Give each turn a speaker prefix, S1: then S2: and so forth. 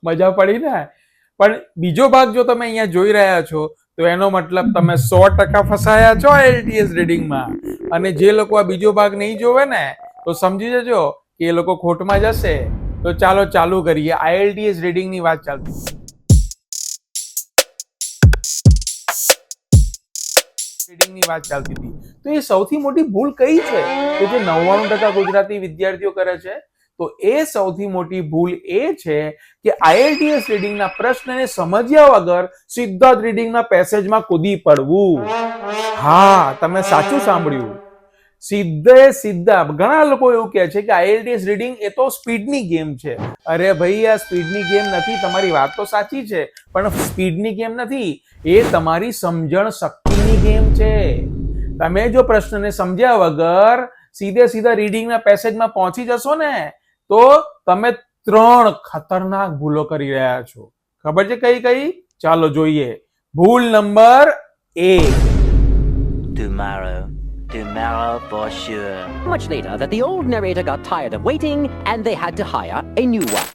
S1: મજા પડી ને. પણ બીજો ભાગ જો તમે અહીંયા જોઈ રહ્યા છો તો એનો મતલબ તમે 100% ફસાયા છો IELTS રીડિંગમાં. અને જે લોકો આ બીજો ભાગ નહીં જોવે ને તો સમજી જજો કે એ લોકો ખોટમાં જશે. તો ચાલો ચાલુ કરીએ. IELTS રીડિંગની વાત ચાલતી રીડિંગની વાત ચાલતી હતી. તો એ સૌથી મોટી ભૂલ કઈ છે કે જે 99% ગુજરાતી વિદ્યાર્થીઓ કરે છે? તો એ સૌથી મોટી ભૂલ એ છે કે IELTS રીડિંગના પ્રશ્નને સમજ્યા વગર સીધા જ રીડિંગના પેસેજમાં કૂદી પડવું. હા, તમે સાચું સાંભળ્યું. સીધા ઘણા લોકો એવું કહે છે કે IELTS રીડિંગ એ તો સ્પીડની ગેમ છે. અરે ભાઈ, આ સ્પીડની ગેમ નથી. તમારી વાત તો સાચી છે, પણ સ્પીડની ગેમ નથી. એ તમારી સમજણ શક્તિની ગેમ છે. તમે જો પ્રશ્નને સમજ્યા વગર સીધા રીડિંગના પેસેજમાં પહોંચી જશો ને તો તમે 3 ખતરનાક ભૂલો કરી રહ્યા છો. ખબર છે કઈ કઈ? ચાલો જોઈએ. ભૂલ number 1.
S2: Tomorrow for sure.
S3: Much later, that the old narrator got tired of waiting and they had to hire a new one.